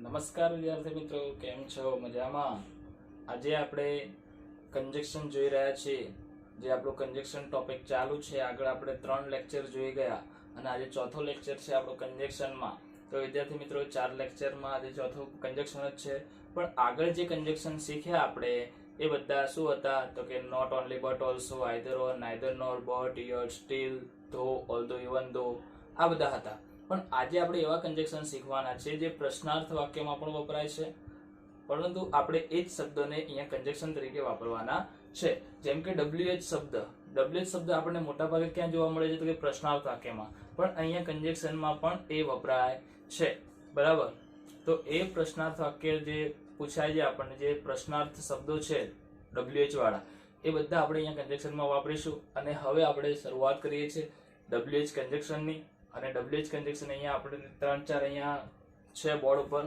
નમસ્કાર વિદ્યાર્થી મિત્રો, કેમ છો? મજામાં? આજે આપણે કંજક્શન જોઈ રહ્યા છીએ. જે આપણો કંજક્શન ટોપિક ચાલુ છે, આગળ આપણે 3 લેક્ચર જોઈ ગયા અને આજે ચોથો લેક્ચર છે આપણો કંજક્શનમાં. તો વિદ્યાર્થી મિત્રો, 4 લેક્ચરમાં આજે ચોથો કંજક્શન જ છે. પણ આગળ જે કંજક્શન શીખ્યા આપણે એ બધા શું હતા? તો કે not only but also, either or, neither nor, but, yet, still, though, although, even ધો, આ બધા હતા. પણ આજે આપણે એવા કંજક્શન શીખવાના છે જે પ્રશ્નાર્થ વાક્યમાં પણ વપરાય છે, પરંતુ આપણે એ જ શબ્દોને અહીંયા કંજક્શન તરીકે વાપરવાના છે. જેમ કે WH શબ્દ આપણને મોટા ભાગે ક્યાં જોવા મળે છે? તો કે પ્રશ્નાર્થ વાક્યમાં. પણ અહીંયા કંજક્શનમાં પણ એ વપરાય છે, બરાબર? તો એ પ્રશ્નાર્થ વાક્ય જે પૂછાય છે આપણને, જે પ્રશ્નાર્થ શબ્દો છે WH વાળા, એ બધા આપણે અહીંયા કંજક્શનમાં વાપરીશું. અને હવે આપણે શરૂઆત કરીએ છીએ WH કંજક્શનની. અને WH કંજક્શન અહીંયા આપણે 3-4 અહીંયા છે બોર્ડ ઉપર,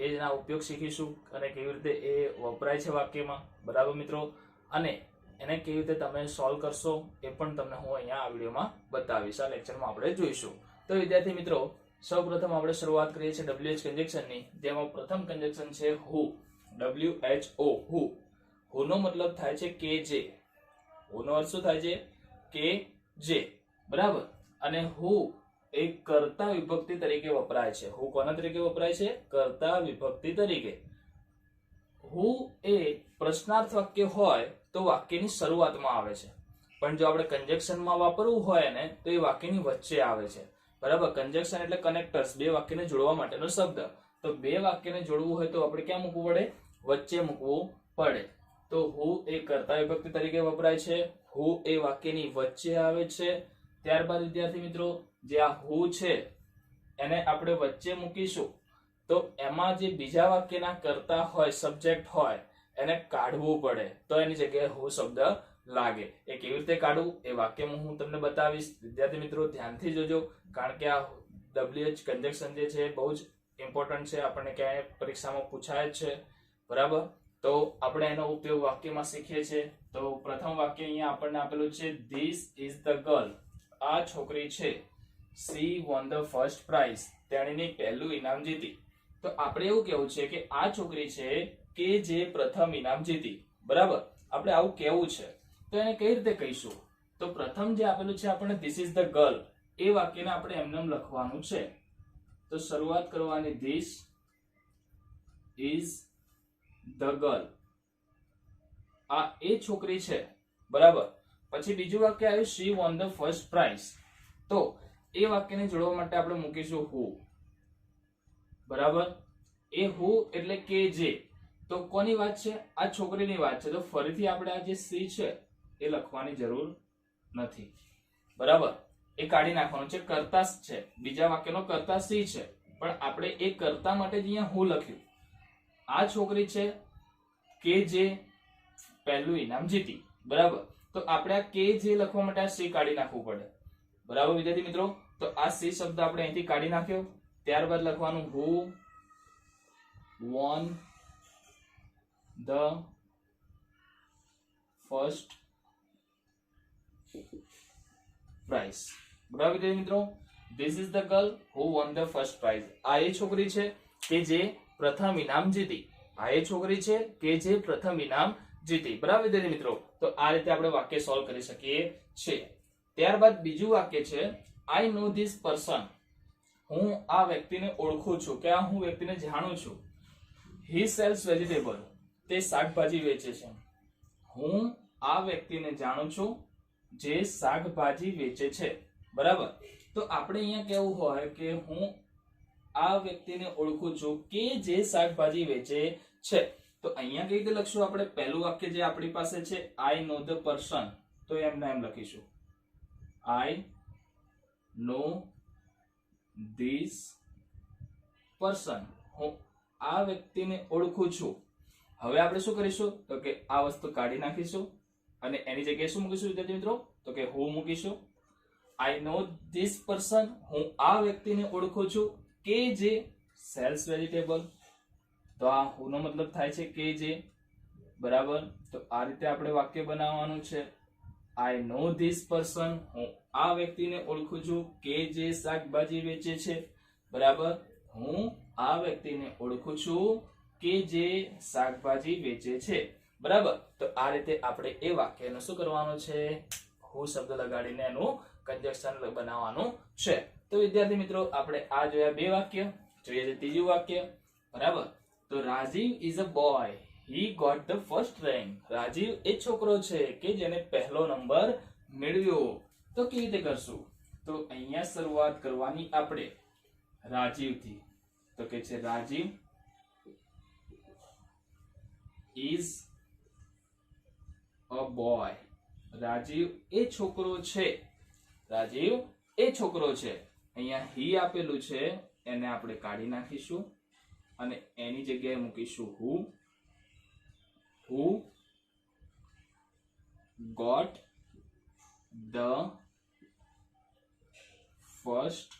એના ઉપયોગ શીખીશું અને કેવી રીતે એ વપરાય છે વાક્યમાં, બરાબર મિત્રો? અને એને કેવી રીતે તમે સોલ્વ કરશો એ પણ તમને હું અહીંયા આ વિડીયોમાં બતાવીશ. આ લેક્ચરમાં આપણે જોઈશું. તો વિદ્યાર્થી મિત્રો, સૌપ્રથમ આપણે શરૂઆત કરીએ છીએ WH કંજક્શનની, જેમાં પ્રથમ કંજક્શન છે who. WHO, who નો મતલબ થાય છે કે જે. who નો અર્થ શું થાય છે? કે જે, બરાબર? અને who એ કર્તા વિભક્તિ તરીકે વપરાય છે. who કોના તરીકે વપરાય છે? કર્તા વિભક્તિ તરીકે. who એ પ્રશ્નાર્થ વાક્ય હોય તો વાક્યની શરૂઆતમાં આવે છે, પણ જો આપણે કંજક્શનમાં વાપરવું હોય ને તો એ વાક્યની વચ્ચે આવે છે, બરાબર? કંજક્શન એટલે કનેક્ટર્સ, બે વાક્યને જોડવા માટેનો શબ્દ. તો બે વાક્યને જોડવું હોય તો આપણે ક્યાં મૂકવું પડે? વચ્ચે મૂકવું પડે. તો who એ કર્તા વિભક્તિ તરીકે વપરાય છે, who એ વાક્યની વચ્ચે આવે છે. ત્યારબાદ વિદ્યાર્થી મિત્રો, જે આ who છે એને આપણે વચ્ચે મૂકીશું તો એમાં જે બીજા વાક્યના કર્તા હોય, સબ્જેક્ટ હોય, એને કાઢવું પડે, તો એની જગ્યાએ who શબ્દ લાગે. એ કેવી રીતે કાઢવું એ વાક્યમાં હું તમને બતાવીશ. વિદ્યાર્થી મિત્રો ધ્યાનથી જોજો, કારણ કે આ WH કંજક્શન જે છે બહુ જ ઇમ્પોર્ટન્ટ છે, આપણને ક્યાંય પરીક્ષામાં પૂછાય જ છે, બરાબર? તો આપણે એનો ઉપયોગ વાક્યમાં શીખીએ છીએ. તો પ્રથમ વાક્ય અહીંયા આપણને આપેલું છે, ધીસ ઇઝ ધ ગર્લ. આ છોકરી છે. she won the first prize. તેણીને પહેલું ઇનામ જીતી. તો આપણે એવું કહેવું છે કે આ છોકરી છે કે જે પ્રથમ ઇનામ જીતી, બરાબર? આપણે આવું કહેવું છે. તો એને કઈ રીતે કહીશું? તો પ્રથમ જે આપેલું છે આપણને ધીસ ઇઝ ધ ગર્લ, એ વાક્યને આપણે એમનેમ લખવાનું છે. તો શરૂઆત કરવાની, ધીસ ઇઝ ધ ગર્લ. આ એ છોકરી છે, બરાબર? પછી બીજું વાક્ય આવ્યું, she won the first prize. તો એ વાક્યને જોડવા માટે આપણે મૂકીશું who, બરાબર? એ who એટલે કે જે. તો કોની વાત છે? આ છોકરીની વાત છે. તો ફરીથી આપણે આ જે she છે એ લખવાની જરૂર નથી, બરાબર? એ કાઢી નાખવાનું છે. કર્તા છે, બીજા વાક્યનો કર્તા she છે, પણ આપણે એ કર્તા માટે જ અહીંયા who લખ્યું. આ છોકરી છે કે જે પહેલું ઇનામ જીતી, બરાબર? તો આપણે આ કે જે લખવા માટે આ she કાઢી નાખવું પડે, બરાબર વિદ્યાર્થી મિત્રો? તો આ she શબ્દ આપણે અહીંથી કાઢી નાખ્યો. ત્યારબાદ લખવાનું who won the first prize, બરાબર વિદ્યાર્થી મિત્રો? This is the girl who won the first prize. આ એ છોકરી છે કે જે પ્રથમ ઇનામ જીતી. આ એ છોકરી છે કે જે પ્રથમ ઇનામ જીતી, બરાબર વિદ્યાર્થી મિત્રો? તો આ રીતે આપણે વાક્ય સોલ્વ કરી શકીએ છીએ. ત્યારબાદ બીજું વાક્ય છે, I know this person. હું આ વ્યક્તિને ઓળખું છું, કે હું વ્યક્તિને જાણું છું. He sells vegetable. તે શાકભાજી વેચે છે. હું આ વ્યક્તિને જાણું છું જે શાકભાજી વેચે છે, બરાબર? તો આપણે અહીંયા કેવું હોય કે હું આ વ્યક્તિને ઓળખું છું કે જે શાકભાજી વેચે છે. તો અહીંયા કઈ રીતે લખશું આપણે? પહેલું વાક્ય જે આપણી પાસે છે, I know the person, તો એમને એમ લખીશું, I know this person. હું આ વ્યક્તિને ઓળખું છું. હવે આપણે શું કરીશું? તો કે આ વસ્તુ કાઢી નાખીશું અને એની જગ્યાએ શું મૂકીશું વિદ્યાર્થી મિત્રો? તો કે who મૂકીશું. I know this person. હું આ વ્યક્તિને ઓળખું છું કે જે sells vegetable. તો આ who નો મતલબ થાય છે કે જે, બરાબર? તો આ રીતે આપણે વાક્ય બનાવવાનું છે. I know this person. હું આ વ્યક્તિને ઓળખું છું કે જે શાકભાજી વેચે છે, બરાબર? હું આ વ્યક્તિને ઓળખું છું કે જે શાકભાજી વેચે છે. બરાબર, તો આ રીતે આપણે એ વાક્યનું શું કરવાનું છે, હું શબ્દ લગાડીને એનું કંજક્શન બનાવવાનું છે. તો વિદ્યાર્થી મિત્રો, આપણે આ જોયા બે વાક્ય, જોઈએ છે ત્રીજું વાક્ય. બરાબર, તો Rajiv is a boy, he got the first rank. Rajiv એ છોકરો છે કે જેને પહેલો નંબર મેળવ્યો. તો કેવી રીતે કરશું? તો અહીંયા શરૂઆત કરવાની આપણે રાજીવથી. તો કે છે Rajiv is a boy. Rajiv એ છોકરો છે. રાજીવ એ છોકરો છે. અહીંયા he આપેલું છે, એને આપણે કાઢી નાખીશું અને એની જગ્યાએ મૂકીશું who got the first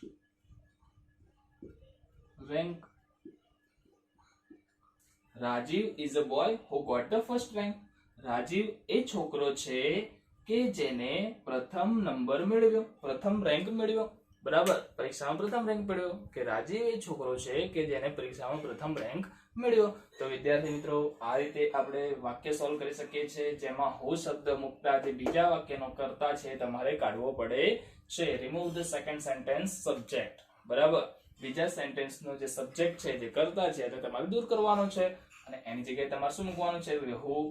rank. Rajiv is a boy who got the first rank. Rajiv એ છોકરો છે કે જેને પ્રથમ નંબર મેળવ્યો, પ્રથમ રેન્ક મેળવ્યો. બરાબર, પરીક્ષામાં પ્રથમ રેન્ક મેળવ્યો. કે રાજીવ એ છોકરો છે કે જેને પરીક્ષામાં પ્રથમ રેન્ક મેળવ્યો. તો વિદ્યાર્થી મિત્રો, આ રીતે આપણે વાક્ય સોલ્વ કરી શકીએ છીએ, જેમાં હું શબ્દ મુકતા જે બીજા વાક્યનો કર્તા છે તમારે કાઢવો પડે છે. Remove the second sentence subject. બરાબર, બીજા સેન્ટેન્સનો જે સબ્જેક્ટ છે, જે કર્તા છે, તે તમારે દૂર કરવાનો છે અને એની જગ્યાએ તમારે શું મૂકવાનું છે, હું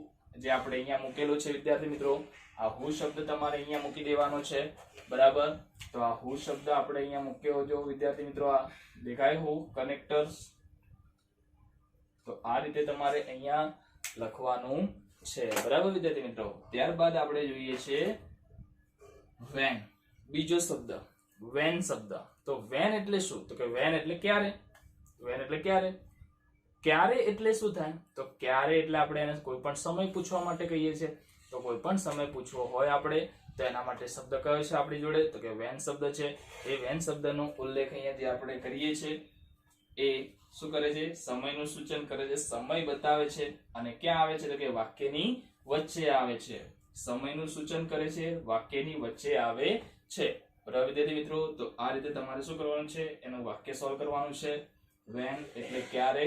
જે આપણે અહીંયા મૂકેલું છે. વિદ્યાર્થી મિત્રો, આ હું શબ્દ તમારે અહીંયા મૂકી દેવાનો છે. બરાબર, તો આ હું શબ્દ આપણે અહીંયા મૂક્યો. જો વિદ્યાર્થી મિત્રો, આ દેખાય હું કનેક્ટર્સ. તો આ રીતે તમારે અહીંયા લખવાનું છે. બરાબર વિદ્યાર્થી મિત્રો, ત્યારબાદ આપણે જોઈએ છે વેન. બીજો શબ્દ વેન શબ્દ. તો વેન એટલે શું? તો કે વેન એટલે ક્યારે. વેન એટલે ક્યારે. ક્યારે એટલે શું થાય? તો ક્યારે એટલે આપણે એને કોઈ પણ સમય પૂછવા માટે કહીએ છીએ. તો કોઈ પણ સમય પૂછવો હોય આપણે, તો એના માટે શબ્દ કયો છે આપણી જોડે? તો કે વેન શબ્દ છે. એ વેન શબ્દનો ઉલ્લેખ અહીંયા જે આપણે કરીએ છીએ એ શું કરે છે? સમયનું સૂચન કરે છે, સમય બતાવે છે. અને ક્યાં આવે છે? તો કે વાક્યની વચ્ચે આવે છે. સમયનું સૂચન કરે છે, વાક્યની વચ્ચે આવે છે. બરાબર વિદ્યાર્થી મિત્રો, તો આ રીતે તમારે શું કરવાનું છે? એનું વાક્ય સોલ્વ કરવાનું છે. વેન એટલે ક્યારે,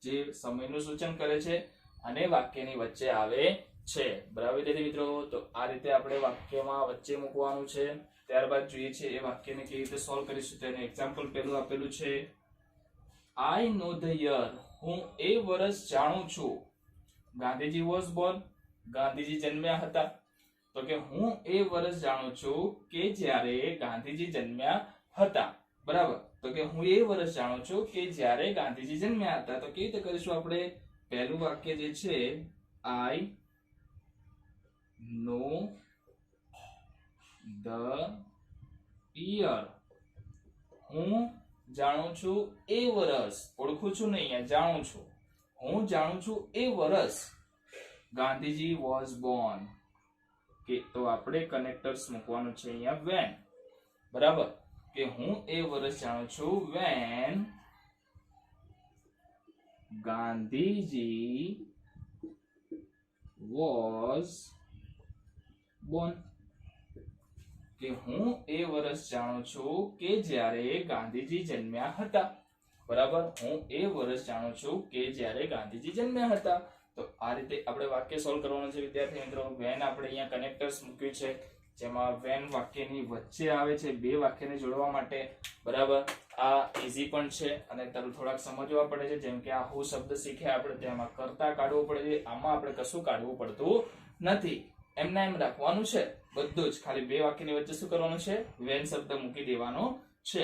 જે સમયનું સૂચન કરે છે અને વાક્યની વચ્ચે આવે છે. બરાબર વિદ્યાર્થી મિત્રો, તો આ રીતે આપણે વાક્યમાં વચ્ચે મૂકવાનું છે. ત્યારબાદ જોઈએ છે એ વાક્યને કેવી રીતે સોલ્વ કરીશું. તેનું એક્ઝામ્પલ પહેલું આપેલું છે, I know the year. હું એ વર્ષ જાણું છું. Gandhiji was born. ગાંધીજી જન્મ્યા હતા. તો કે હું એ વર્ષ જાણું છું કે જ્યારે ગાંધીજી જન્મ્યા હતા. બરાબર, તો કે હું એ વર્ષ જાણું છું કે જ્યારે ગાંધીજી જન્મ્યા હતા. તો કેવી રીતે કરીશું આપણે? પહેલું વાક્ય જે છે, I know the year. હું જાણું છું એ વર્ષ. ઓળખું છું નહીં, અહીંયા જાણું છું. હું જાણું છું એ વર્ષ ગાંધીજી was born. કે તો આપણે કનેક્ટર્સ મૂકવાનું છે અહીંયા when. બરાબર, કે હું એ વર્ષ જાણું છું when ગાંધીજી was born. કે હું એ વર્ષ જાણું છું કે જ્યારે ગાંધીજી જન્મ્યા હતા. બરાબર, હું એ વર્ષ જાણું છું કે જ્યારે ગાંધીજી જન્મ્યા હતા. તો આ રીતે આપણે વાક્ય સોલ્વ કરવાનું છે વિદ્યાર્થી મિત્રો. વેન આપણે અહીંયા કનેક્ટર્સ મૂક્યું છે, જેમાં વેન વાક્યની વચ્ચે આવે છે બે વાક્યને જોડવા માટે. બરાબર, આ ઈઝી પણ છે અને થોડાક સમજવા પડે છે. જેમ કે આ હું શબ્દ શીખ્યા આપણે, તેમાં કર્તા કાઢવું પડે છે. આમાં આપણે કશું કાઢવું પડતું નથી, એમના એમ રાખવાનું છે બધું જ. ખાલી બે વાક્યની વચ્ચે શું કરવાનું છે? વેન શબ્દ મૂકી દેવાનો છે.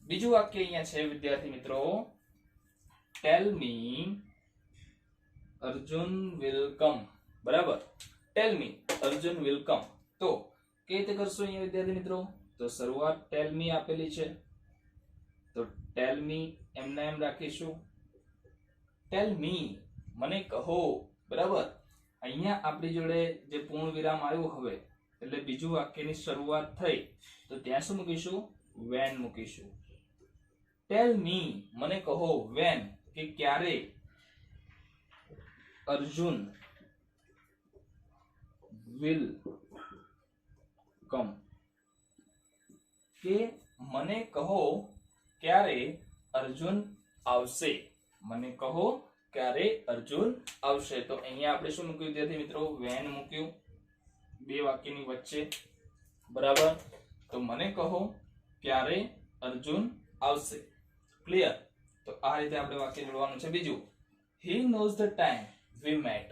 બીજું વાક્ય અહીંયા છે વિદ્યાર્થી મિત્રો, ટેલ મી અર્જુન વિલ કમ. બરાબર, ટેલ મી અર્જુન વિલ કમ. તો કેવી રીતે કરશો અહીંયા વિદ્યાર્થી મિત્રો? તો શરૂઆત ટેલ મી આપેલી છે, તો ટેલ મી એમના એમ રાખીશું. ટેલ મી મને કહો. બરાબર, અહીંયા આપણી જોડે જે પૂર્ણ વિરામ આવ્યું હવે, એટલે બીજું વાક્યની શરૂઆત થઈ, તો ત્યાં શું મૂકીશું? વેન મૂકીશું. ટેલ મી મને કહો, વેન કે ક્યારે અર્જુન વિલ કમ. કે મને કહો ક્યારે અર્જુન આવશે. મને કહો ક્યારે અર્જુન આવશે. તો અહીંયા આપણે શું મૂક્યું વિદ્યાર્થી મિત્રો? વેન મૂક્યું બે વાક્યની વચ્ચે, બરાબર. તો મને કહો ક્યારે અર્જુન આવશે. ક્લિયર? તો આ રીતે આપણે વાક્ય જોડવાનું છે. બીજું, he knows the time we met.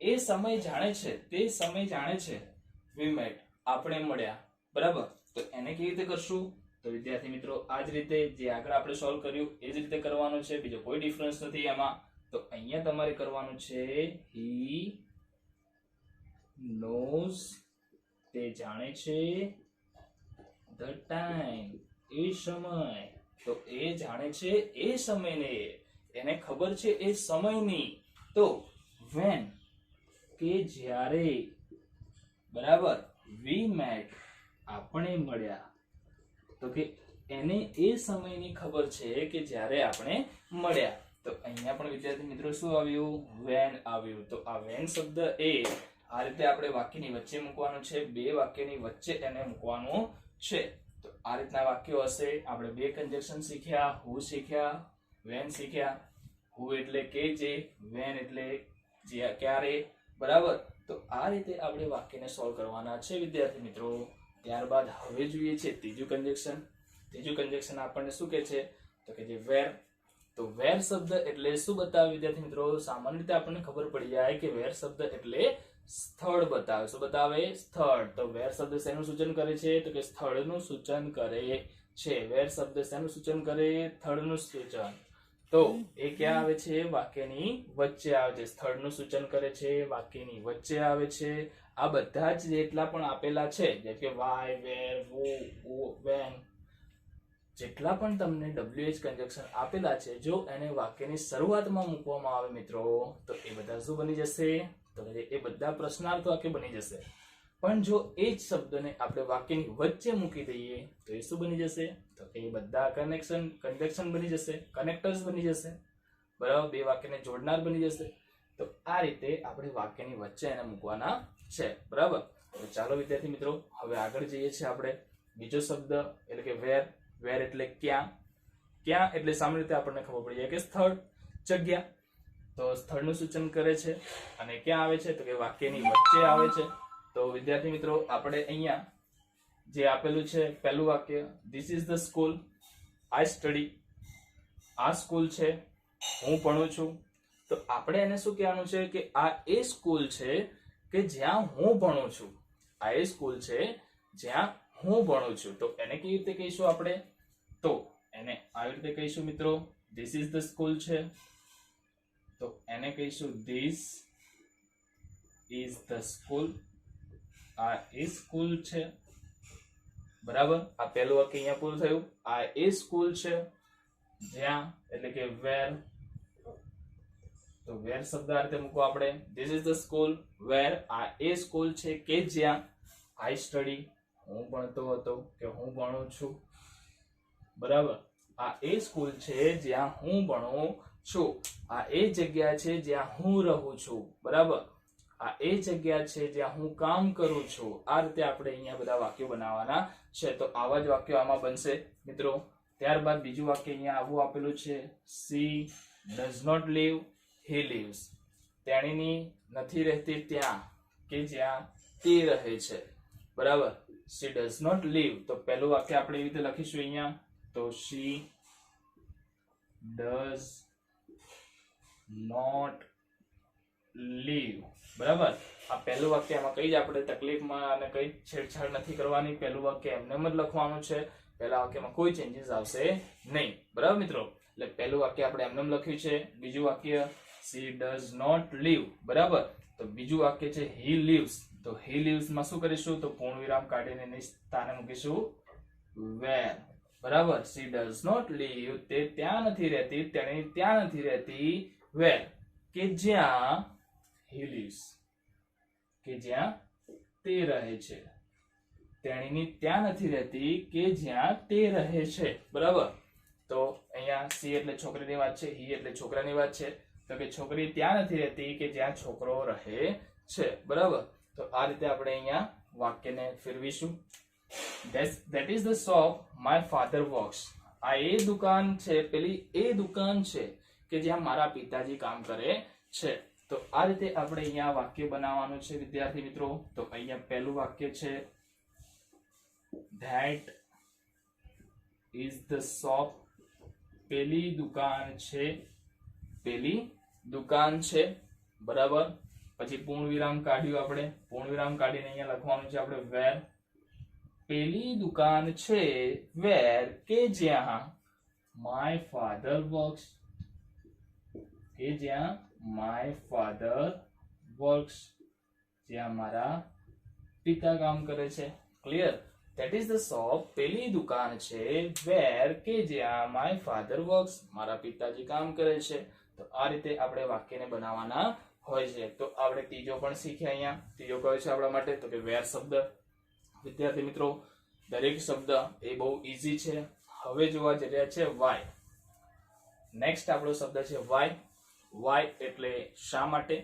એ સમય જાણે છે, તે સમય જાણે છે. we met, આપણે મળ્યા, બરાબર. તો એને કેવી રીતે કરશું? તો વિદ્યાર્થી મિત્રો આ જ રીતે જે આગળ આપણે સોલ્વ કર્યું એ જ રીતે કરવાનું છે. બીજો કોઈ ડિફરન્સ નથી એમાં. તો અહીંયા તમારે કરવાનું છે he knows, તે જાણે છે, the time, એ સમય. તો એ જાણે છે એ સમયને, એને ખબર છે એ સમયની. તો when, કે જ્યારે, બરાબર. we met, આપણે મળ્યા. તો કે એને એ સમયની ખબર છે કે જ્યારે આપણે મળ્યા. તો અહીંયા પણ વિદ્યાર્થી મિત્રો શું આવ્યું? when આવ્યું. તો આ when શબ્દ એ આ રીતે આપણે વાક્યની વચ્ચે મૂકવાનું છે, બે વાક્યની વચ્ચે એને મૂકવાનું છે. તો આ રીતના વાક્યો હશે. આપણે બે કન્જક્શન શીખ્યા, who શીખ્યા, when શીખ્યા. who એટલે કે જે, when એટલે ક્યારે, બરાબર. તો આ રીતે આપણે વાક્યને સોલ્વ કરવાના છે વિદ્યાર્થી મિત્રો. ત્યારબાદ હવે જોઈએ છે ત્રીજું કન્જક્શન. ત્રીજું કન્જક્શન આપણને શું કહે છે? તો કે જે વેર. તો વેર શબ્દ એટલે શું બતાવે વિદ્યાર્થી મિત્રો? સામાન્ય રીતે આપણને ખબર પડી જાય કે વેર શબ્દ એટલે સ્થળ બતાવે. શું બતાવે? સ્થળ. તો વેર શબ્દ શેનું સૂચન કરે છે? તો કે સ્થળનું સૂચન કરે છે. વેર શબ્દ શેનું સૂચન કરે? સ્થળનું સૂચન. તો એ ક્યાં આવે છે? વાક્યની વચ્ચે આવે છે. સ્થળનું સૂચન કરે છે, વાક્યની વચ્ચે આવે છે. આ બધા જ જેટલા પણ આપેલા છે, જેમ કે વાય, વેર, વુ, વેન, જેટલા પણ તમને WH કન્જક્શન આપેલા છે, જો એને વાક્યની શરૂઆતમાં મૂકવામાં આવે મિત્રો, તો એ બધા શું બની જશે? તો એ બધા પ્રશ્નાર્થ વાક્ય બની જશે. પણ જો એ જ શબ્દને આપણે વાક્યની વચ્ચે મૂકી દઈએ તો એ શું બની જશે? તો એ બધા કન્જક્શન બની જશે, કનેક્ટર્સ બની જશે, બરાબર. બે વાક્યને જોડનાર બની જશે. તો આ રીતે આપણે વાક્યની વચ્ચે એને મૂકવાના છે, બરાબર. તો ચાલો વિદ્યાર્થી મિત્રો હવે આગળ જઈએ છીએ આપણે. બીજો શબ્દ એટલે કે વેર. વેર એટલે ક્યાં. ક્યાં એટલે સામાન્ય રીતે આપણને ખબર પડી જાય કે સ્થળ, જગ્યા. તો સ્થળનું સૂચન કરે છે અને ક્યાં આવે છે? તો કે વાક્યની વચ્ચે આવે છે. તો વિદ્યાર્થી મિત્રો આપણે અહીંયા જે આપેલું છે પહેલું વાક્ય, this is the school I study. આ સ્કૂલ છે, હું ભણું છું. તો આપણે એને શું કહેવાનું છે કે આ એ સ્કૂલ છે કે જ્યાં હું ભણું છું. આ એ સ્કૂલ છે જ્યાં હું ભણું છું. તો એને કેવી રીતે કહીશું આપણે? તો એને આવી રીતે કહીશું મિત્રો, ધીસ ઇઝ ધ સ્કૂલ છે. તો એને કહીશું ધીસ ઇઝ ધ સ્કૂલ. આ એ સ્કૂલ છે, બરાબર. આ પહેલું વાક્ય અહીંયા પૂરું થયું. આ એ સ્કૂલ છે જ્યાં, એટલે કે વેર. તો વેર શબ્દ આ રીતે મૂકો આપણે. This is the school where. આ એ સ્કૂલ છે કે જ્યાં આઈ સ્ટડી, હું ભણતો હતો કે હું ભણું છું, બરાબર. આ એ સ્કૂલ છે જ્યાં હું ભણું છું. આ એ જગ્યા છે જ્યાં હું રહું છું, બરાબર. આ એ જગ્યા છે જ્યાં હું કામ કરું છું. આ રીતે આપણે અહીંયા બધા વાક્યો બનાવવાના છે. તો આવા જ વાક્યો આમાં બનશે મિત્રો. ત્યારબાદ બીજું વાક્ય અહીંયા આવું આપેલું છે, she does not live, he lives. તેણીની નથી રહેતી ત્યાં કે જ્યાં તે રહે છે, બરાબર. she does not live. તો પહેલું વાક્ય આપણે એવી રીતે લખીશું અહીંયા. તો she does not live, બરાબર. આ પહેલું વાક્ય એમાં કઈ જ આપણે તકલીફમાં અને કઈ છેડછાડ નથી કરવાની. પહેલું વાક્ય એમને જ લખવાનું છે. પહેલા વાક્યમાં કોઈ ચેન્જીસ આવશે નહીં, બરાબર મિત્રો. એટલે પહેલું વાક્ય આપણે એમને લખ્યું છે. બીજું વાક્ય she does not live, બરાબર. તો બીજું વાક્ય છે he lives. તો he lives માં શું કરીશું? તો પૂર્ણ વિરામ કાઢીને એની સ્થાને મૂકીશું where, બરાબર. she does not live, તે ત્યાં નથી રહેતી, તેણે ત્યાં નથી રહેતી. where, કે જ્યાં he lives, કે જ્યાં તે રહે છે. તેણીની ત્યાં નથી રહેતી કે જ્યાં તે રહે છે, બરાબર. તો અહીંયા સી એટલે છોકરીની વાત છે, હી એટલે છોકરાની વાત છે. તો કે છોકરી ત્યાં નથી રહેતી કે જ્યાં છોકરો રહે છે, બરાબર. તો આ રીતે આપણે અહીંયા વાક્યને ફેરવીશું. That is the shop my father works. આ એ દુકાન છે, પેલી એ દુકાન છે કે જ્યાં મારા પિતાજી કામ કરે છે. તો આ રીતે આપણે અહીંયા વાક્ય બનાવવાનું છે વિદ્યાર્થી મિત્રો. તો અહીંયા પહેલું વાક્ય છે that is the shop. પેલી દુકાન છે, પેલી દુકાન છે, બરાબર. પછી પૂર્ણ વિરામ કાઢ્યું આપણે. પૂર્ણ વિરામ કાઢીને અહીંયા લખવાનું છે આપણે where. પેલી દુકાન છે where કે જ્યાં my father works. કે જ્યાં my father works, જ્યાં મારા પિતા કામ કરે છે. Clear? That is the shop. પેલી દુકાન છે where કે જ્યાં my father works, મારા પિતાજી કામ કરે છે. તો આ રીતે આપણે વાક્યને બનાવવાના હોય છે. તો આપણે ત્રીજો પણ શીખ્યા. અહીંયા ત્રીજો કયો છે આપણા માટે? તો કે where શબ્દ. વિદ્યાર્થી મિત્રો, દરેક શબ્દ એ બહુ ઈઝી છે. હવે જોવા જઈ રહ્યા છે why. નેક્સ્ટ આપણો શબ્દ છે why. why એટલે શા માટે,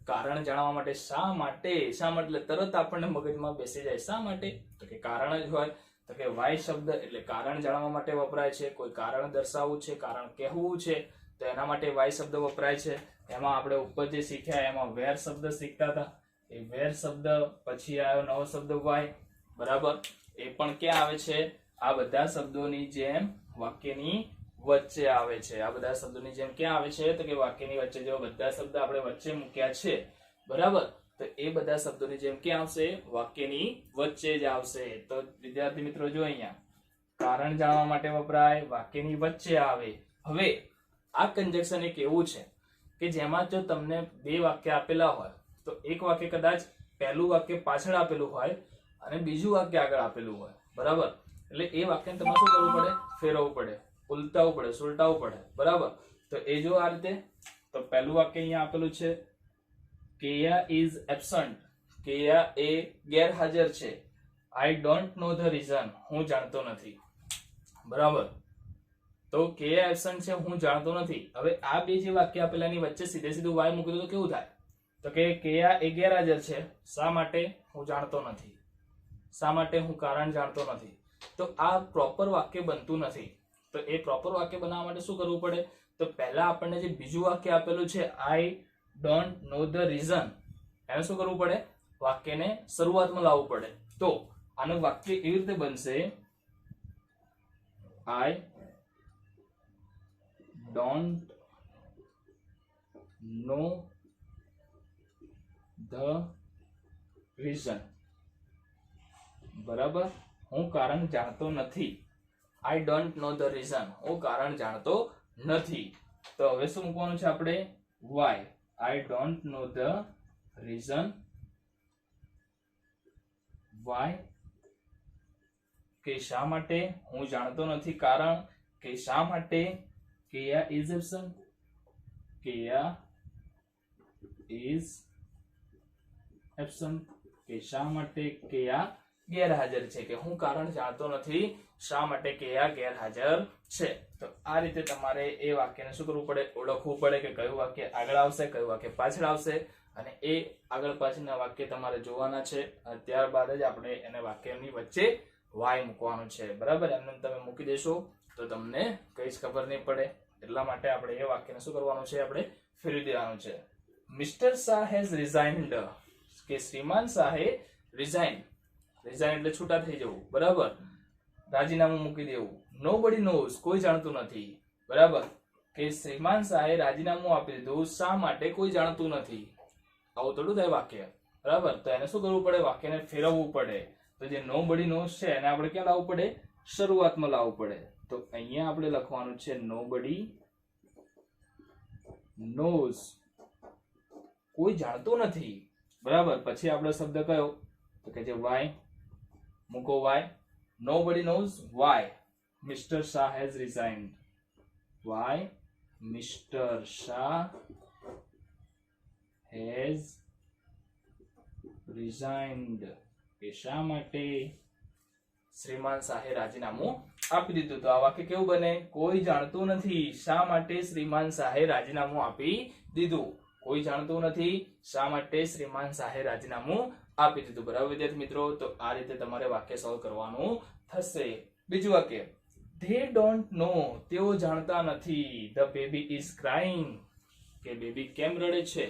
કારણ જાણવા માટે. શા માટે? શા માટે એટલે તરત આપણને મગજમાં બેસી જાય. શા માટે? તો કે કારણ જ હોય. તો કે why શબ્દ એટલે કારણ જાણવા માટે વપરાય છે. કોઈ કારણ દર્શાવવું છે, કારણ કહેવું છે, તો એના માટે why શબ્દ વપરાય છે. એમાં આપણે ઉપર જે શીખ્યા એમાં where શબ્દ શીખતા હતા. એ where શબ્દ પછી આવ્યો નવો શબ્દ why, બરાબર. એ પણ ક્યાં આવે છે? આ બધા શબ્દોની જેમ વાક્યની વચ્ચે આવે છે. આ બધા શબ્દોની જેમ ક્યાં આવે છે? તો કે વાક્યની વચ્ચે. જો બધા શબ્દ આપણે વચ્ચે મૂક્યા છે, બરાબર, તો એ બધા શબ્દોની જેમ ક્યાં આવશે? વાક્યની વચ્ચે જ આવશે. તો વિદ્યાર્થી મિત્રો જો અહીંયા કારણ જાણવા માટે વપરાય, વાક્યની વચ્ચે આવે. હવે આ કંજક્શન એક એવું છે કે જેમાં જો તમને બે વાક્ય આપેલા હોય તો એક વાક્ય કદાચ પહેલું વાક્ય પાછળ આપેલું હોય અને બીજું વાક્ય આગળ આપેલું હોય, બરાબર. એટલે એ વાક્યને તમારે શું કરવું પડે? ફેરવવું પડે, ઉલટાવવું પડે, સુલટાવવું પડે, બરાબર. તો એ જો આ રીતે, તો પહેલું વાક્ય અહીંયા આપેલું છે કેયા ઇઝ એબસન્ટ. કેયા એ ગેરહાજર છે. આઈ ડોન્ટ નો ધ રીઝન. હું જાણતો નથી, બરાબર. તો કેયા એબસન્ટ છે, હું જાણતો નથી. હવે આ બે જે વાક્ય આપેલાની વચ્ચે સીધે સીધું વાય મૂકી દો તો કેવું થાય? તો કે કેયા એ ગેરહાજર છે. શા માટે? હું જાણતો નથી. શા માટે? હું કારણ જાણતો નથી. તો આ પ્રોપર વાક્ય બનતું નથી. તો એ પ્રોપર વાક્ય બનાવવા માટે શું કરવું પડે? તો પહેલા આપણને જે બીજું વાક્ય આપેલું છે આઈ ડોન્ટ નો ધ રીઝન, એને શું કરવું પડે? વાક્યને શરૂઆતમાં લાવવું પડે. તો આનું વાક્ય એવી રીતે બનશે આઈ ડોન્ટ નો ધ રીઝન, બરાબર. હું કારણ જાણતો નથી. આઈ ડોન્ટ નો ધ રીઝન, હું કારણ જાણતો નથી. તો હવે શું મૂકવાનું છે આપણે? Why. I don't know the reason why, કે શા માટે? હું જાણતો નથી કારણ. કે શા માટે? Keya is absent. Keya is absent, કે શા માટે કેયા ગેરહાજર છે. કે હું કારણ જાણતો નથી શા માટે કેયા ગેરહાજર છે. તો આ રીતે તમારે એ વાક્યને શું કરવું પડે? ઓળખવું પડે કે કયું વાક્ય આગળ આવશે, કયું વાક્ય પાછળ આવશે. અને એ આગળ પાછળના વાક્ય તમારે જોવાના છે. અને ત્યારબાદ જ આપણે એને વાક્યની વચ્ચે વાય મૂકવાનું છે, બરાબર. એમને તમે મૂકી દેશો તો તમને કઈ જ ખબર નહીં પડે. એટલા માટે આપણે એ વાક્યને શું કરવાનું છે? આપણે ફેરવી દેવાનું છે. Mister Shah has resigned. કે શ્રીમાન શાહે રિઝાઇન. રિઝાઇન એટલે છૂટા થઈ જવું, બરાબર. રાજીનામું મૂકી દેવું. નોબડી નોઝ, કોઈ જાણતું નથી, બરાબર. કે શ્રીમાન શાહે રાજીનામું આપી દીધું. શા માટે? કોઈ જાણતું નથી. આવું થોડું થાય વાક્ય, બરાબર. તો એને શું કરવું પડે? વાક્યને ફેરવવું પડે. તો જે નોબડી નોઝ છે એને આપણે ક્યાં લાવવું પડે? શરૂઆતમાં લાવવું પડે. તો અહીંયા આપણે લખવાનું છે નોબડી નોઝ, કોઈ જાણતું નથી, બરાબર. પછી આપણો શબ્દ કયો? તો કે જે વાય. મૂકો why. Nobody knows why mister Shah has resigned. Why mister Shah has resigned, કે શા માટે શ્રીમાન શાહે રાજીનામું આપી દીધું. તો આ વાક્ય કેવું બને? કોઈ જાણતું નથી શા માટે શ્રીમાન શાહે રાજીનામું આપી દીધું. કોઈ જાણતું નથી શા માટે શ્રીમાન શાહે રાજીનામું આપી દીધું, બરાબર વિદ્યાર્થી મિત્રો. તો આ રીતે તમારે વાક્ય સોલ્વ કરવાનું થશે. બીજું વાક્ય ધે ડોન્ટ નો, તેઓ જાણતા નથી. ધ બેબી ઇઝ ક્રાઇંગ, કે બેબી કેમ રડે છે.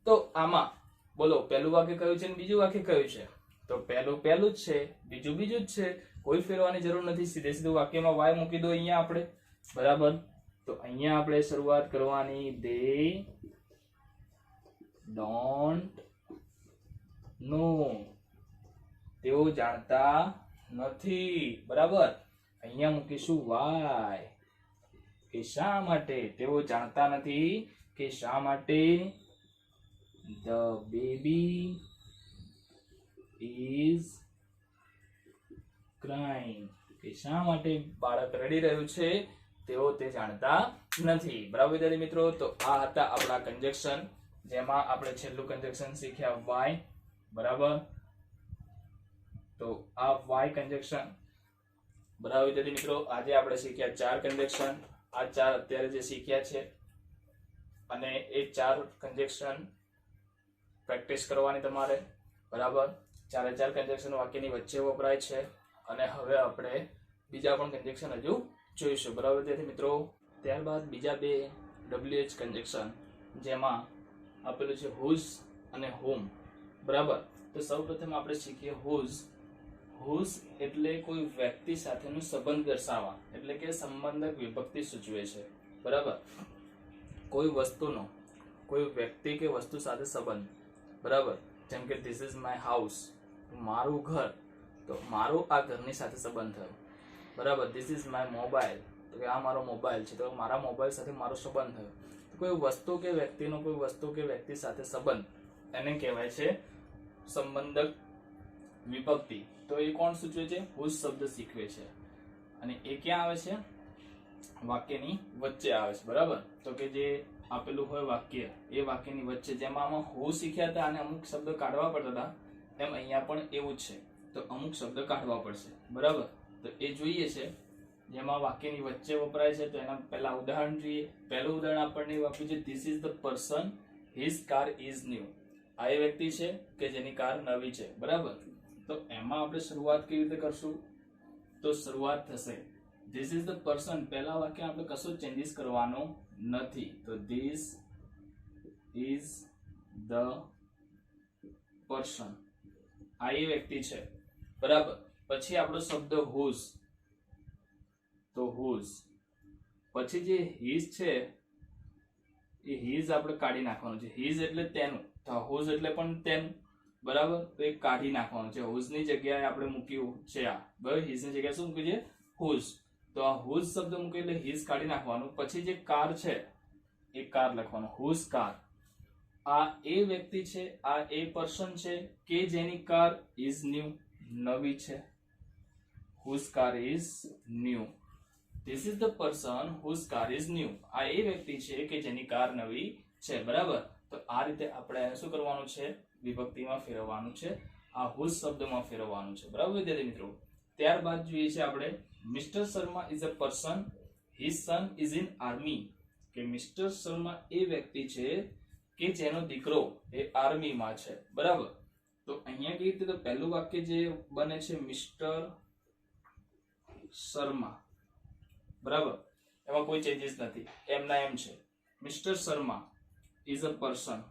તો આમાં બોલો પહેલું વાક્ય કયું છે અને બીજું વાક્ય કયું છે? તો પહેલું જ છે, બીજું જ છે. કોઈ ફેરવાની જરૂર નથી, સીધે સીધું વાક્યમાં વાય મૂકી દો અહીંયા આપણે. બરાબર, તો અહીંયા આપણે શરૂઆત કરવાની. દે ડોન્ટ નો, તેઓ જાણતા નથી. બરાબર, અહીંયા મૂકીશું વાય, કે શા માટે તેઓ જાણતા નથી, કે શા માટે ધ બેબી ઇઝ ક્રાઇંગ, કે શા માટે બાળક રડી રહ્યું છે તેઓ તે જાણતા નથી. બરાબર વિદ્યાર્થી મિત્રો, તો આ હતા આપણા કંજક્શન, જેમાં આપણે છેલ્લું કંજક્શન શીખ્યા વાય. બરાબર, તો આ વાય કંજક્શન. બરાબર વિદ્યાર્થી મિત્રો, આજે આપણે શીખ્યા 4 કંજક્શન. આ 4 અત્યારે જે શીખ્યા છે, અને એ 4 કંજક્શન પ્રેક્ટિસ કરવાની તમારે. બરાબર, 4 કંજક્શન વાક્યની વચ્ચે વપરાય છે. અને હવે આપણે બીજા પણ કંજક્શન હજુ જોઈશું. બરાબર વિદ્યાર્થી મિત્રો, ત્યારબાદ બીજા 2 WH કંજક્શન, જેમાં આપેલું છે હુઝ અને હુમ. બરાબર, તો સૌપ્રથમ આપણે શીખીએ હુઝ. હુઝ એટલે કોઈ વ્યક્તિ સાથેનો સંબંધ દર્શાવવા, એટલે કે સંબંધક વિભક્તિ સૂચવે છે. બરાબર, કોઈ વસ્તુનો કોઈ વ્યક્તિ કે વસ્તુ સાથે સંબંધ. બરાબર, જેમ કે ધીસ ઇઝ માય હાઉસ, મારું ઘર, તો મારો આ ઘરની સાથે સંબંધ થયો. બરાબર, ધીસ ઇઝ માય મોબાઈલ, તો કે આ મારો મોબાઈલ છે, તો મારા મોબાઈલ સાથે મારો સંબંધ થયો. તો કોઈ વસ્તુ કે વ્યક્તિનો કોઈ વસ્તુ કે વ્યક્તિ સાથે સંબંધ, એને કહેવાય છે સંબંધક વિભક્તિ. તો એ કોણ સૂચવે છે? હુઝ શબ્દ શીખવે છે. અને એ ક્યાં આવે છે? વાક્યની વચ્ચે આવે છે. બરાબર, તો કે જે આપેલું હોય વાક્ય, એ વાક્યની વચ્ચે, જેમાં આમાં હું શીખ્યા હતા અને અમુક શબ્દ કાઢવા પડતા હતા, એમ અહીંયા પણ એવું જ છે. તો અમુક શબ્દ કાઢવા પડશે. બરાબર, તો એ જોઈએ છે, જેમાં વાક્યની વચ્ચે વપરાય છે. તો એના પહેલા ઉદાહરણ જોઈએ. પહેલું ઉદાહરણ આપણને આપ્યું છે, this is the person his car is new. આ એ વ્યક્તિ છે કે જેની કાર નવી છે. બરાબર, તો એમાં આપણે શરૂઆત કેવી રીતે કરશું? તો શરૂઆત થશે ધીસ ઇઝ ધ પર્સન. પહેલા વાક્ય આપણે કશો ચેન્જીસ કરવાનો નથી. તો ધીસ ઇઝ ધ પર્સન, આ એ વ્યક્તિ છે. બરાબર, પછી આપણો શબ્દ હુઝ, તો હુઝ પછી જે હિઝ છે, એ હિઝ આપણે કાઢી નાખવાનું છે. હિઝ એટલે તેનું, તો હુઝ એટલે પણ તેનું. બરાબર, તો એ કાઢી નાખવાનું છે. હુઝ ની જગ્યાએ આપણે મૂક્યું છે આ. બરાબર, હિઝ ની જગ્યાએ શું મૂક્યું છે? હુઝ. તો આ હુઝ શબ્દ મૂક્યો એટલે હિઝ કાઢી નાખવાનું. પછી જે કાર છે એ કાર લખવાનું, હુઝ કાર. આ એ વ્યક્તિ છે, આ એ પર્સન છે કે જેની કાર ઇઝ ન્યુ, નવી છે. Whose car is new. This is the person whose car is new. આ એ વ્યક્તિ છે કે જેની કાર નવી છે. બરાબર, તો આ રીતે આપણે શું કરવાનું છે? વિભક્તિમાં ફેરવવાનું છે. આ હુઝ શબ્દમાં ફેરવવાનું છે. બરાબર વિદ્યાર્થી મિત્રો, ત્યારબાદ જોઈએ છે આપણે mister Sharma is a person his son is in army. કે મિસ્ટર શર્મા એ વ્યક્તિ છે કે જેનો દીકરો એ આર્મીમાં છે. બરાબર, તો અહીંયા કેવી રીતે? તો પહેલું વાક્ય જે બને છે મિસ્ટર શર્મા. બરાબર, એમાં કોઈ ચેન્જીસ નથી, એમના એમ છે. Mister Sharma is a person.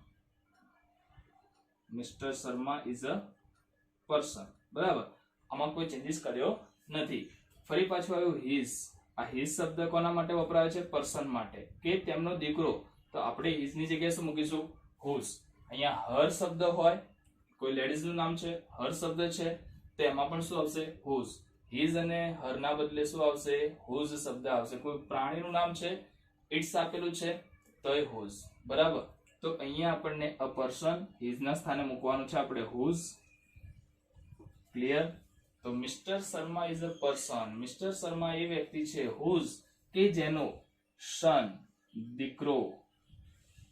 Mister Sharma is a person. બરાબર, આમાં કોઈ ચેન્જીસ કર્યો નથી. ફરી પાછું આવ્યું હિઝ. આ હિઝ શબ્દ કોના માટે વપરાયો છે? પર્સન માટે, કે તેમનો દીકરો. તો આપણે હિઝ ની જગ્યાએ શું મૂકીશું? હુઝ. અહીંયા હર શબ્દ હોય, કોઈ લેડીઝ નું નામ છે, હર શબ્દ છે, તો એમાં પણ શું આવશે? હુઝ. હિઝ અને હર ના બદલે શું આવશે? હુઝ શબ્દ આવશે. કોઈ પ્રાણીનું નામ છે, ઇટ્સ આપેલું છે, તો એ હુઝ. બરાબર, તો અહીંયા આપણને અ પર્સન હિઝ ના સ્થાને મૂકવાનું છે આપણે હુઝ. ક્લિયર? તો mister Sharma is a person. Mister Sharma એ વ્યક્તિ છે હુઝ, કે જેનો સન દીકરો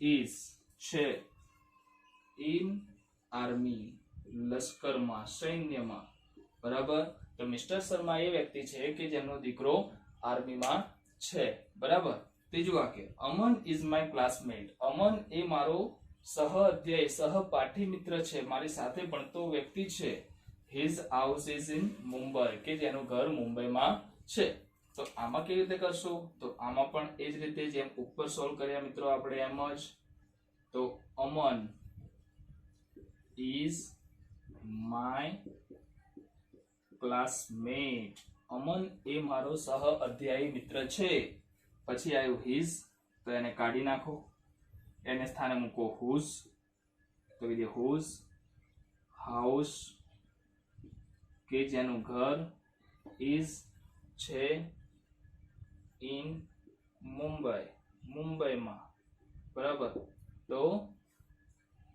ઇઝ છે ઇન આર્મી, લશ્કરમાં, સૈન્યમાં. બરાબર, તો મિસ્ટર શર્મા એ વ્યક્તિ છે કે જેનો દીકરો આર્મીમાં છે. બરાબર, ત્રીજું વાક્ય અમન ઇઝ માય ક્લાસમેટ. અમન એ મારો સહ અધ્યાય સહપાઠી મિત્ર છે, મારી સાથે ભણતો વ્યક્તિ છે. His house is in Mumbai, કે જેનું ઘર મુંબઈમાં છે. તો આમાં કેવી રીતે કરશું? તો આમાં પણ એ જ રીતે જેમ ઉપર સોલ્વ કર્યા મિત્રો આપણે એમ જ. તો અમન ઇઝ માય ક્લાસમેટ. અમન એ મારો સહ અધ્યાયી મિત્ર છે. પછી આવ્યું હિઝ, તો એને કાઢી નાખો, એને સ્થાને મૂકો હુઝ, તો કીધે હુઝ હાઉસ, કે જેનું ઘર, ઇઝ છે, ઇન મુંબઈ, મુંબઈમાં. બરાબર. તો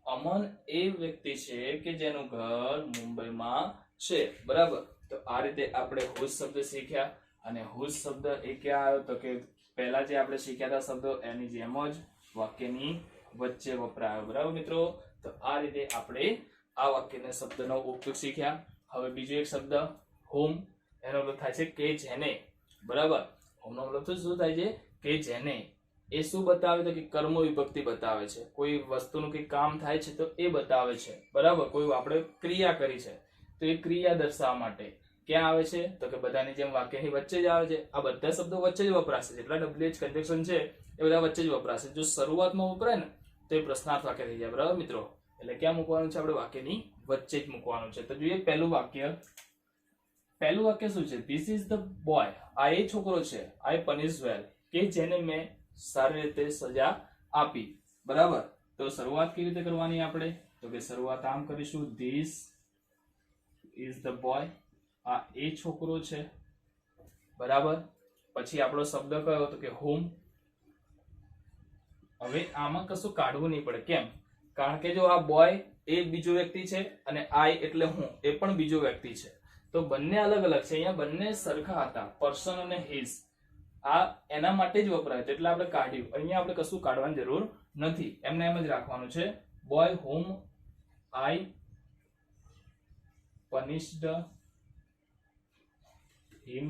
અમન એ વ્યક્તિ છે કે જેનું ઘર મુંબઈમાં છે. બરાબર. તો આ રીતે આપણે હુઝ શબ્દ શીખ્યા. અને હુઝ શબ્દ એ ક્યાં આવ્યો? તો કે પહેલા જે આપણે શીખ્યા હતા શબ્દો એની જેમ જ વાક્યની વચ્ચે વપરાયો. બરાબર મિત્રો. તો આ રીતે આપણે આ વાક્યના શબ્દનો ઉપયોગ શીખ્યા. હવે બીજો એક શબ્દ હોમ, એનો મતલબ થાય છે કે જેને. બરાબર. હોમનો મતલબ તો શું થાય છે? કે જેને. એ શું બતાવે? તો કે કર્મ વિભક્તિ બતાવે છે. કોઈ વસ્તુનું કે કામ થાય છે તો એ બતાવે છે. બરાબર. કોઈ આપણે ક્રિયા કરી છે તો એ ક્રિયા દર્શાવવા માટે ક્યાં આવે છે? તો કે બધાની જેમ વાક્યની વચ્ચે જ આવે છે. આ બધા શબ્દો વચ્ચે જ વપરાશે. જેટલા WH કન્જક્શન છે એ બધા વચ્ચે જ વપરાશે. જો શરૂઆતમાં વપરાય ને તો એ પ્રશ્નાર્થ વાક્ય થઈ જાય. બરાબર મિત્રો. એટલે ક્યાં મૂકવાનું છે? આપણે વાક્યની વચ્ચે જ મૂકવાનું છે. તો જોઈએ પહેલું વાક્ય. પહેલું વાક્ય શું છે? This is the boy. આ એ છોકરો છે. આઈ પનિશ વેલ, કે જેને મેં સારી રીતે સજા આપી. બરાબર. તો શરૂઆત કેવી રીતે કરવાની આપણે? તો કે શરૂઆત આમ કરીશું, ધીસ ઇઝ ધ બોય. આ એ છોકરો છે. બરાબર. પછી આપણો શબ્દ કયો? તો કે હોમ. હવે આમાં કશું કાઢવું નહીં પડે. કેમ? કારણ કે જો આ બોય એ બીજો વ્યક્તિ છે અને આઈ એટલે હું એ પણ બીજો વ્યક્તિ છે. તો બંને અલગ અલગ છે. અહીંયા બંને સરખા હતા, પર્સન અને હિઝ. આ એના માટે જ વપરાય છે એટલે આપણે કાઢ્યું. અહીંયા આપણે કશું કાઢવાની જરૂર નથી. એમને એમ જ રાખવાનું છે. બોય હોમ આઈ પનિશ્ડ હિમ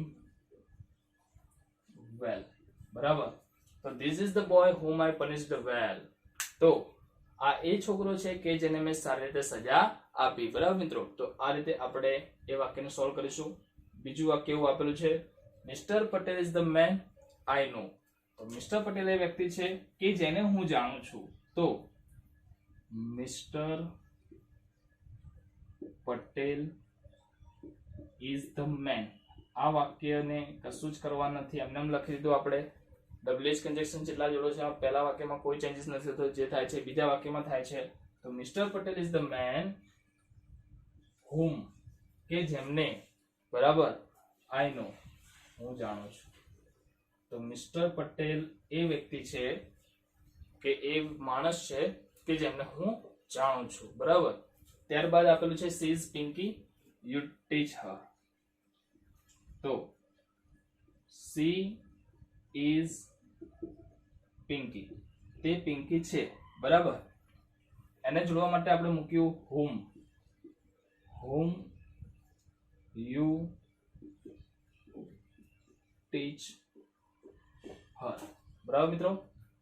વેલ. બરાબર. તો this is the boy whom I punished well. તો આ એ છોકરો છે કે જેને મેં સારી રીતે સજા આપી. બરાબર મિત્રો. તો આ રીતે આપણે એ વાક્યને સોલ્વ કરીશું. બીજું વાક્ય એવું આપેલું છે, mister Patel is the man I know. તો મિસ્ટર પટેલ એ વ્યક્તિ છે કે જેને હું જાણું છું. તો mister Patel is the man. આ વાક્યને કશું જ કરવા નથી, એમને એમ લખી દીધું આપણે. WH કન્જક્શન જેટલા જોડો છે. આ પહેલા વાક્યમાં કોઈ ચેન્જીસ નથી થતો. જે થાય છે બીજા વાક્યમાં થાય છે. તો mister Patel is the man whom, કે જેમને. બરાબર. આઈ નો, હું જાણું છું. તો મિસ્ટર પટેલ એ વ્યક્તિ છે કે એ માણસ છે કે જેમને હું જાણું છું. બરાબર. ત્યારબાદ આપેલું છે she is Pinky, you teach her. તો સી ઇઝ પિંકી, તે પિંકી છે. બરાબર. એને જોડવા માટે આપણે મૂક્યું whom, whom you teach her. બરાબર મિત્રો.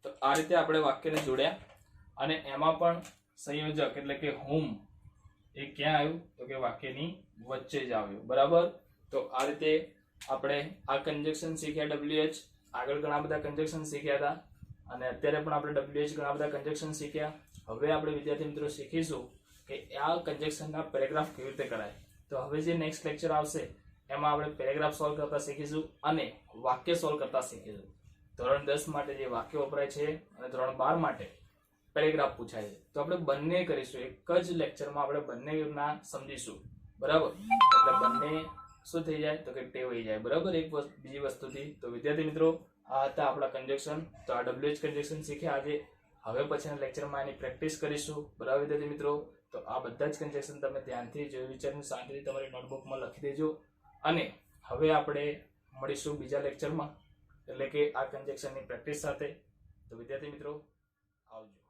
તો આ રીતે આપણે વાક્યને જોડ્યા અને એમાં પણ સંયોજક એટલે કે whom એ ક્યાં આવ્યું? તો કે વાક્યની વચ્ચે જ આવ્યું. બરાબર. તો આ રીતે આપણે આ કન્જક્શન શીખ્યા WH. આગળ ઘણા બધા કન્જક્શન શીખ્યા હતા અને અત્યારે પણ આપણે WH ઘણા બધા કન્જક્શન શીખ્યા. હવે આપણે વિદ્યાર્થી મિત્રો શીખીશું કે આ કન્જક્શનના પેરેગ્રાફ કેવી રીતે કરાય. તો હવે જે નેક્સ્ટ લેક્ચર આવશે એમાં આપણે પેરેગ્રાફ સોલ્વ કરતા શીખીશું અને વાક્ય સોલ્વ કરતા શીખીશું. ધોરણ 10 માટે જે વાક્ય વપરાય છે અને ધોરણ 12 માટે પેરેગ્રાફ પૂછાય છે. તો આપણે બંને કરીશું. એક જ લેક્ચરમાં આપણે બંનેના સમજીશું. બરાબર. એટલે બંને શું થઈ જાય? તો કે ટેવાઈ જાય. બરાબર. એક બીજી વસ્તુથી. તો વિદ્યાર્થી મિત્રો આ હતા આપણા કન્જક્શન. તો આ WH કન્જક્શન શીખ્યા આજે. હવે પછીના લેક્ચરમાં એની પ્રેક્ટિસ કરીશું. બરાબર વિદ્યાર્થી મિત્રો. તો આ બધા જ કન્જક્શન તમે ધ્યાનથી જોઈ વિચારીને શાંતિથી તમારી નોટબુકમાં લખી દેજો. અને હવે આપણે મળીશું બીજા લેક્ચરમાં એટલે કે આ કન્જક્શનની પ્રેક્ટિસ સાથે. તો વિદ્યાર્થી મિત્રો આવજો.